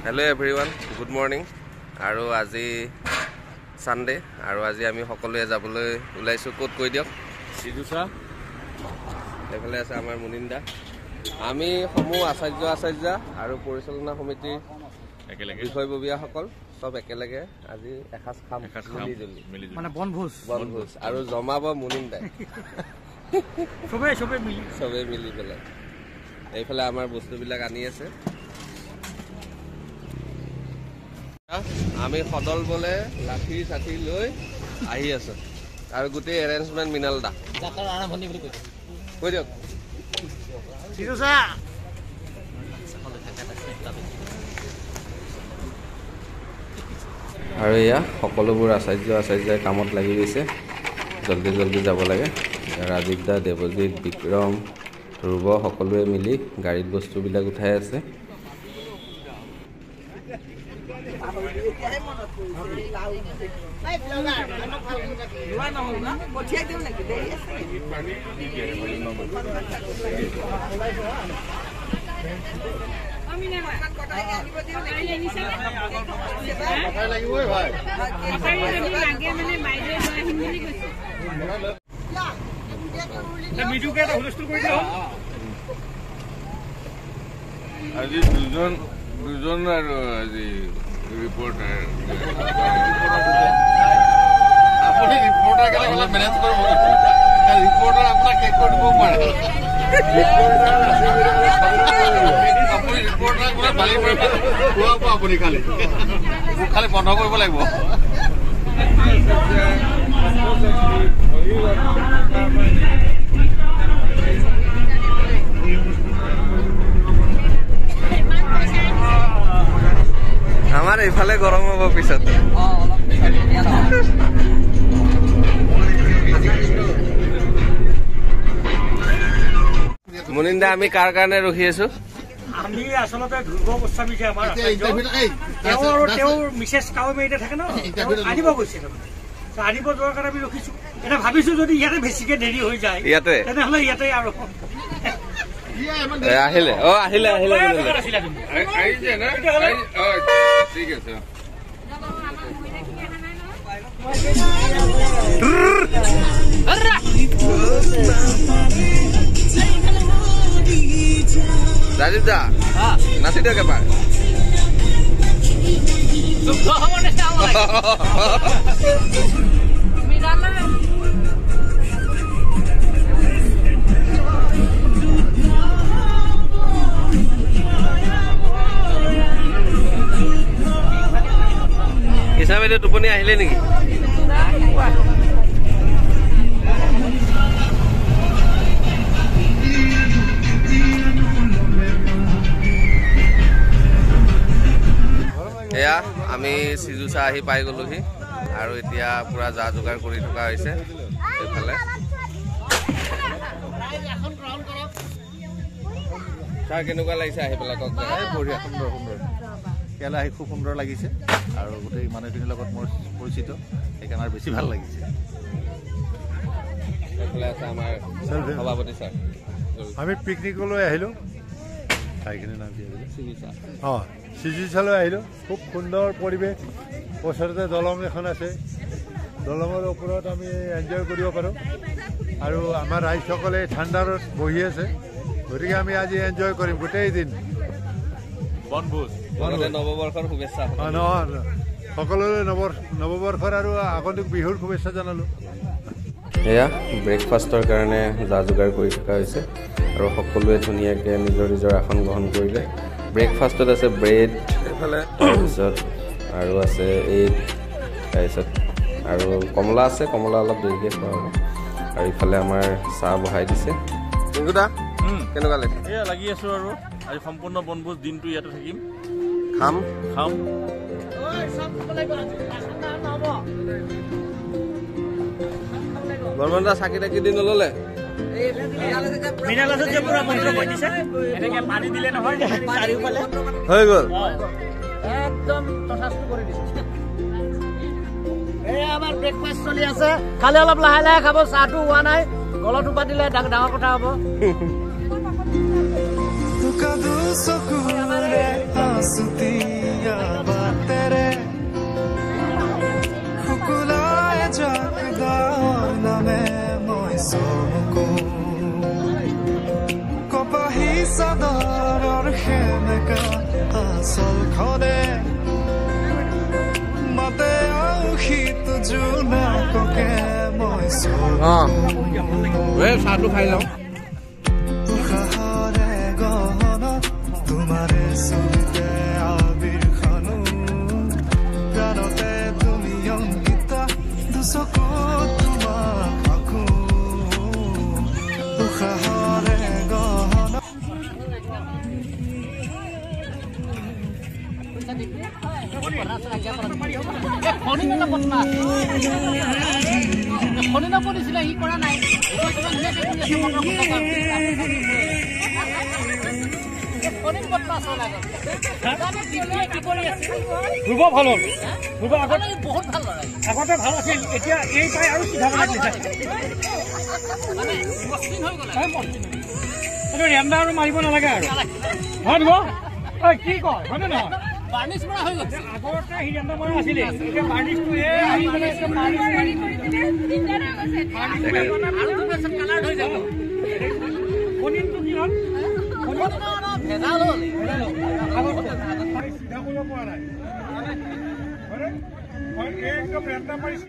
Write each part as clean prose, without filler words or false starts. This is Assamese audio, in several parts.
Hello everyone, good morning. আৰু আজি Sunday আৰু আজি আমি সকলোৱে যাবলৈ ওলাইছো ক'ত কৈ দিয়ক সিজুসা এফালে আছে আমাৰ মুনিন্দা আমি সমূহ আচাৰ্য আৰু পৰিচালনা সমিতিৰ একেলগে বিষয়ববীয়া সকল সব একেলগে আজি এখাস খাম মিলি মানে বনভোজ আৰু জমাব মুনিন্দা সবে মিলি পেলাই এইফালে আমাৰ বস্তুবিলাক আনি আছে আমি সদল বলে লাঠি সাথী লৈ আহি আছো আৰু গুটে এৰেঞ্জমেন্ট মিনাল দা জাতৰ আৰম্ভণি বুলি কৈ দিয়ক সিজুসা আৰু এয়া সকলোবোৰ আচাৰ্য কামত লাগি গৈছে জলদি যাব লাগে ৰাজীৱ দা দেৱজিৎ বিক্ৰম ধ্ৰুৱ সকলোৱে মিলি গাড়ীত বস্তুবিলাক উঠাই আছে আজি দুজন আৰু আজি ৰিপৰ্টাৰ আপুনি ৰিপৰ্টাৰ কেনেকৈ মেনেজ কৰিব ৰিপৰ্টাৰ আপোনাক কেক কৰিব পাৰে আপুনি ৰিপৰ্টাৰ পৰা ভালেই কৰিব খোৱাব আপুনি খালি মোক খালি বন্ধ কৰিব লাগিব আমাৰ এইফালে গৰম হ'ব পিছত মুনিন্দা আমি কাৰ কাৰণে ৰখি আছো আমি আসলতে ধ্ৰুৱ গোস্বামী যে আমাৰ তেওঁৰ মিছেছ কাৱৈমাৰীতে থাকে ন আনিব গৈছে আনিব যোৱাৰ কাৰণে আমি ৰখিছো এটা ভাবিছো যদি ইয়াতে বেছিকে দেৰি হৈ যায় তেনেহ'লে ইয়াতে আৰু আহিলে ঠিক আছে ৰাজীৱ দা নাচি দিয়ক এবাৰ ইছা বাইদেউ টোপনি আহিলে নেকি এয়া আমি সিজুসা আহি পাই গলোহি আৰু এতিয়া পুৰা যা যোগাৰ কৰি থকা হৈছে এইফালে তাৰ কেনেকুৱা লাগিছে আহি পেলাই কওক বঢ়িয়া সুন্দৰ ইয়ালৈ আহি খুব সুন্দৰ লাগিছে আৰু গোটেই মানুহখিনিৰ লগত মোৰ পৰিচিত সেইকাৰণে আৰু বেছি ভাল লাগিছে এইফালে আছে আমাৰ সভাপতি ছাৰ আমি পিকনিকলৈ আহিলোঁ ঠাইখিনিৰ নাম কি সিজুসালৈ আহিলোঁ খুব সুন্দৰ পৰিৱেশ ওচৰতে দলং এখন আছে দলঙৰ ওপৰত আমি এনজয় কৰিব পাৰোঁ আৰু আমাৰ ৰাইজসকলে ঠাণ্ডাত বহি আছে গতিকে আমি আজি এনজয় কৰিম গোটেই দিন বনভোজ নৱবৰ্ষৰ শুভেচ্ছা সকলোৰে নৱবৰ্ষৰ আৰু আগন্তুক বিহুৰ শুভেচ্ছা জনালোঁ এয়া ব্ৰেকফাষ্টৰ কাৰণে যা যোগাৰ কৰি থকা হৈছে আৰু সকলোৱে ধুনীয়াকৈ নিজৰ আসন গ্ৰহণ কৰিলে ব্ৰেকফাষ্টত আছে ব্ৰেড তাৰপিছত আৰু আছে এগ তাৰপিছত আৰু কমলা আছে কমলা অলপ দেৰিকৈ খোৱা হ'ব আৰু ইফালে আমাৰ চাহ বহাই দিছে কেনেকুৱা লাগিছে এয়া লাগি আছো আৰু আজি সম্পূৰ্ণ বনভোজ দিনটো ইয়াতে থাকিম খাম বৰ্মনদা চাকি তাকি দি নললে হৈ গ'ল একদম তথাস্তু কৰি দিছে এই আমাৰ ব্ৰেকফাষ্ট চলি আছে খালি অলপ লাহে খাব চাহটো হোৱা নাই গলত উপাদিলে ডাঙৰ কথা হ'ব तेरे खुकुलाए जागदार नामे মই চমকো কপাহী চাদৰৰ সেমেকা আচল খনে মাতে আউশীত জোনাককে মই চমকো চাহটো খাই লওঁ উশাহৰে গহনত তোমাৰে চুলিতে আবিৰ খানো প্ৰাণতে তুমি অংকিতা দুচকুত তোমাক আঁকো উশাহৰে গহনত ধ্ৰুৱ ভাল হ'ল ধ্ৰুৱ বহুত ভাল আগতে ভাল আছিল এতিয়া এই পাই আৰু চিধা ৰেন্দা আৰু মাৰিব নালাগে আৰু হয় ধ্ৰুৱ কি কয় হয়নে নহয় বাৰ্নিছ মৰা হৈ গৈছে আগতে সি ৰেন্দা মৰা আছিলে এতিয়া বাৰ্নিছটো আহি মানে কালাৰ হৈ যাব কণীটো কি হ'ল ভেজাল হ'ল চিধা কৰিব পৰা নাই একদম ৰেন্দা মাৰিছে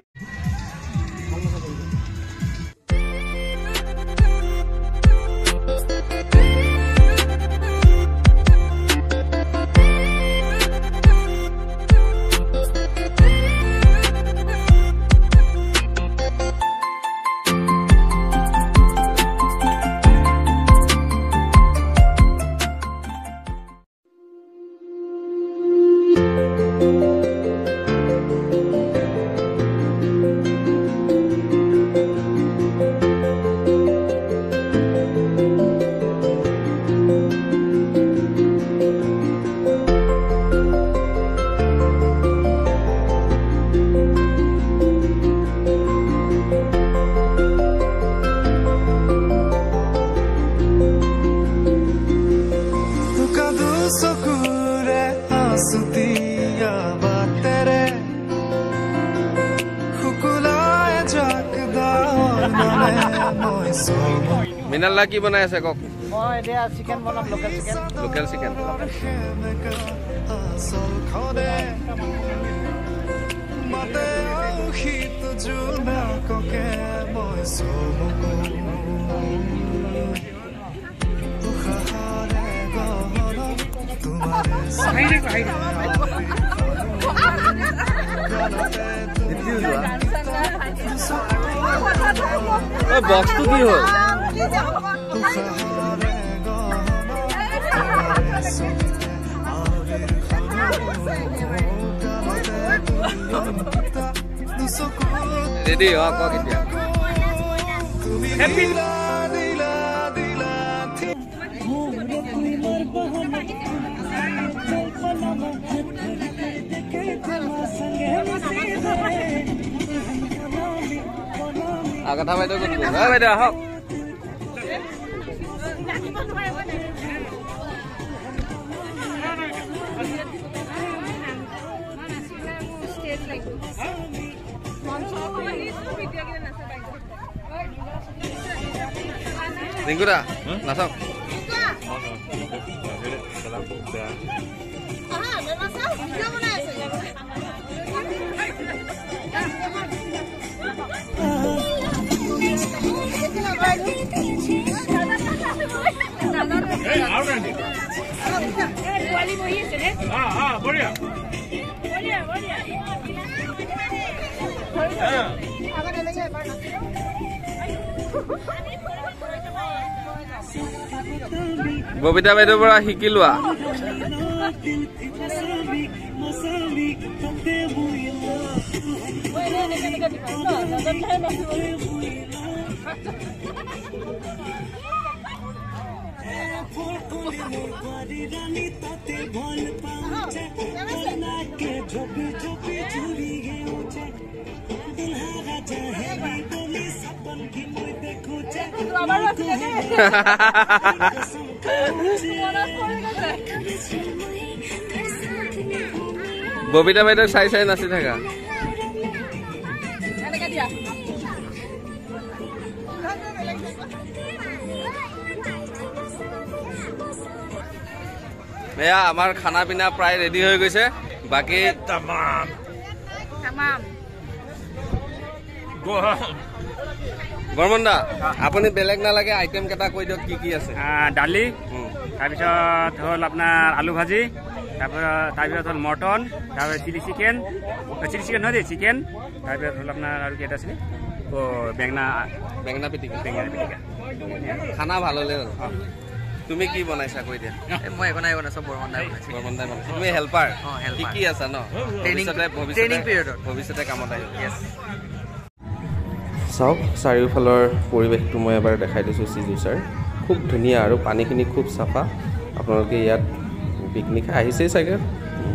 মিনাল্লা কি বনাই আছে কওক মই এতিয়া চিকেন বনাম লোকেল চিকেন মাতে আউশীত জোনাককে মই চমকো উশাহৰে গহনত তোমাৰে বক্সটো কি হ'ল ৰেডি হওক এতিয়া কথা বাইদেউ বাইদেউ আহক ৰিংকুদা নাচাওক ববিতা বাইদেউৰ পৰা শিকি লোৱা ববিতা বাইদেউ চাই চাই নাচি থাকা এয়া আমাৰ খানা পিনা প্ৰায় ৰেডি হৈ গৈছে বাকী তামাম বৰ্মন দা আপুনি বেলেগ নালাগে আইটেম কেইটা কৈ দিয়ক কি আছে দালি তাৰপিছত হ'ল আপোনাৰ আলু ভাজি তাৰপিছত হ'ল মটন তাৰপিছত চিলি চিকেন নহয় দেই চিকেন তাৰপিছত হ'ল আপোনাৰ আৰু কি এটা আছিলে বেঙেনা পিটিকা খানা ভাল হ'লে হ'ল তুমি কি বনাইছা কৈ দিয়া মই একো নাই বনাইছো বৰমন্দাই বনাইছা তুমি হেল্পাৰ কি আছা ন ভৱিষ্যতে কামত আহিব চাওক চাৰিওফালৰ পৰিৱেশটো মই এবাৰ দেখাই দিছোঁ চিজুচাৰ খুব ধুনীয়া আৰু পানীখিনি খুব চাফা আপোনালোকে ইয়াত পিকনিক আহিছেই চাগে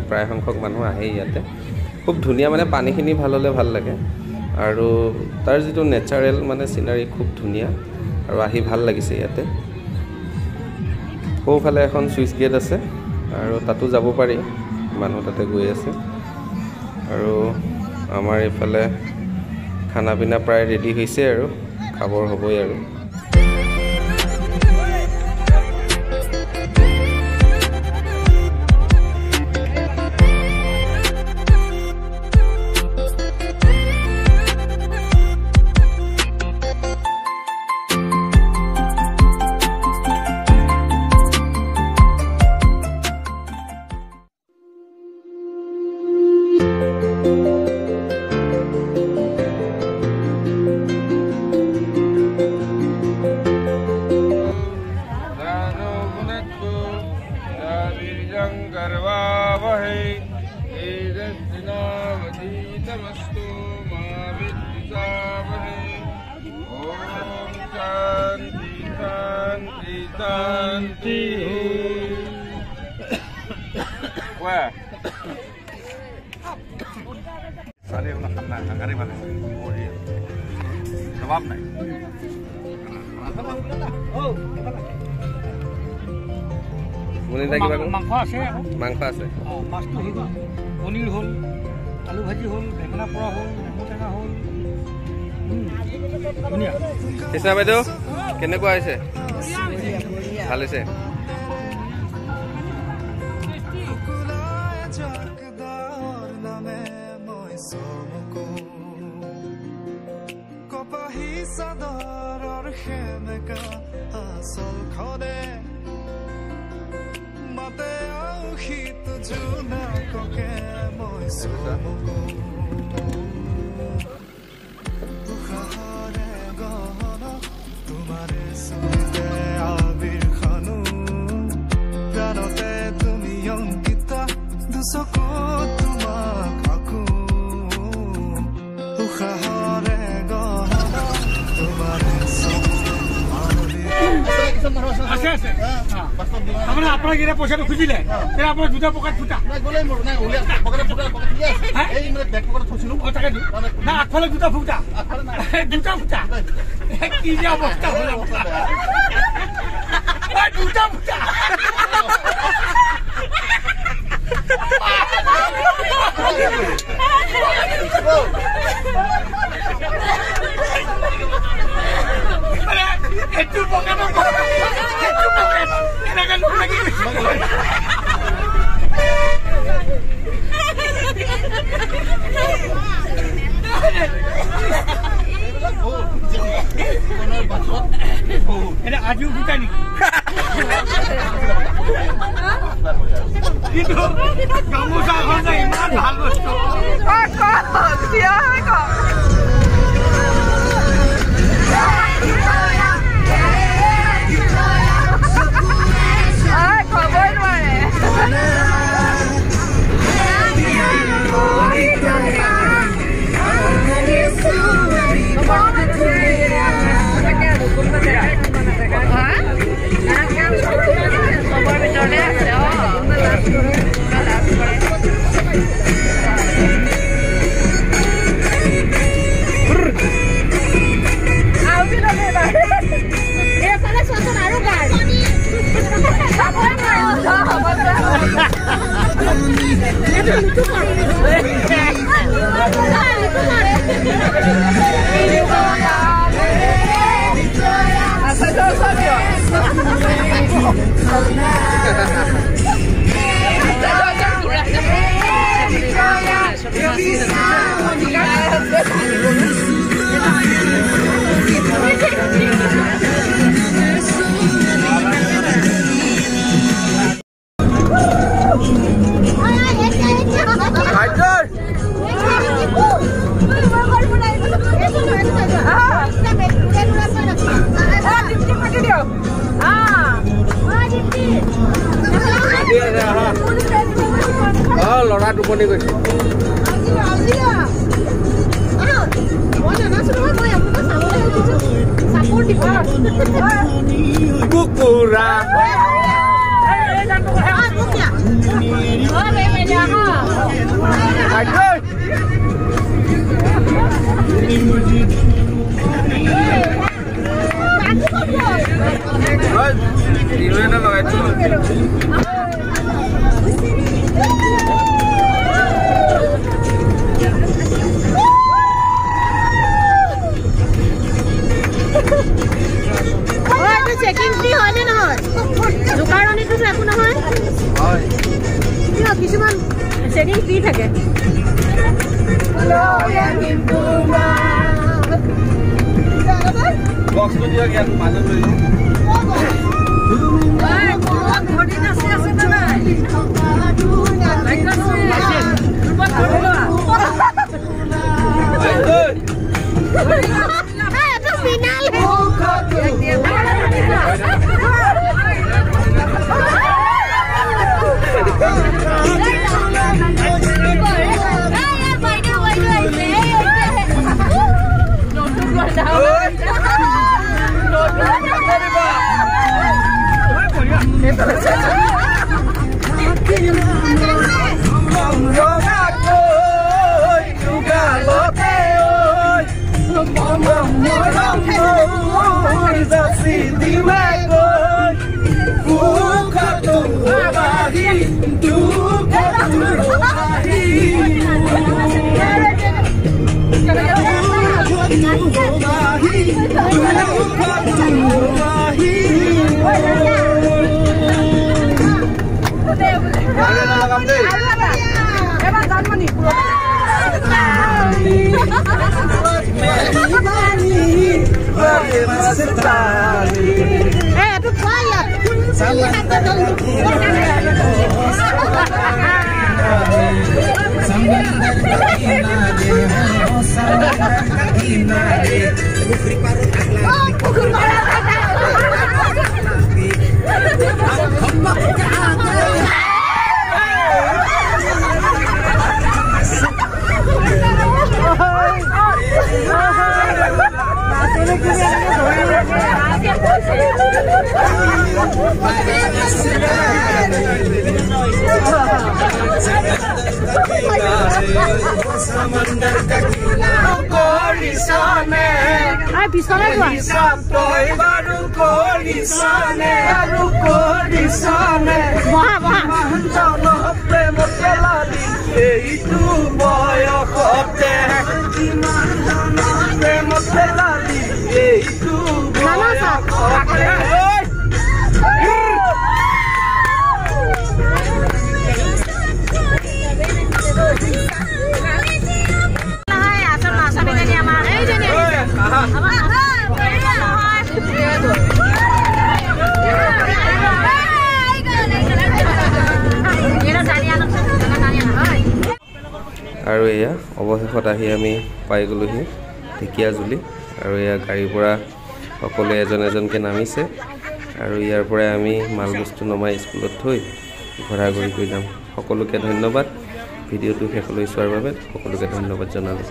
প্ৰায় সংখ্যক মানুহ আহে ইয়াতে খুব ধুনীয়া মানে পানীখিনি ভাল হ'লে ভাল লাগে আৰু তাৰ যিটো নেচাৰেল মানে চিনাৰী খুব ধুনীয়া আৰু আহি ভাল লাগিছে ইয়াতে সোঁফালে এখন চুইচ গেট আছে আৰু তাতো যাব পাৰি মানুহ তাতে গৈ আছে আৰু আমাৰ এইফালে খানা পিনা প্ৰায় ৰেডি হৈছে আৰু খাবৰ হ'বই আৰু মাংস আছে মাছটো হৈ গ'ল পনীৰ হ'ল আলু ভাজি হ'ল বেঙেনা পৰা হ'ল নেমু টেঙা হ'ল ধুনীয়া কৃষ্ণা বাইদেউ কেনেকুৱা হৈছে ভাল হৈছে আপনার যেটা পয়সাটা খুঁজিলে আপনার দুটা পকেট ফুটা না আগফালে দুটা ফুটা দুটা ফুটা কি যে অবস্থা হলো দুটা ফুটা একটু পকেট এটাকে লোক লাগি এটা আজিও ফুটা নেকি কিন্তু গামোচা ইমান ভাল বস্তু লৰা টোপনি গৈছে কুকুৰা চেকিং ফ্ৰী হয় নে নহয় দোকানতো একো নহয় হয় কিছুমান চেকিং ফ্ৰী থাকে বক্সটো দিয়ক ইয়াত মাজত লৈ আৰু এয়া অৱশেষত আহি আমি পাই গ'লোহি ঢেকীয়াজুলি আৰু এয়া গাড়ীৰ পৰা সকলোৱে এজন এজনকৈ নামিছে আৰু ইয়াৰ পৰাই আমি মালবস্তু নমাই স্কুলত থৈ ঘূৰা-ঘূৰি কৰি যাম। সকলোকে ধন্যবাদ ভিডিঅ'টো শেষলৈ চোৱাৰ বাবে সকলোকে ধন্যবাদ জনালোঁ।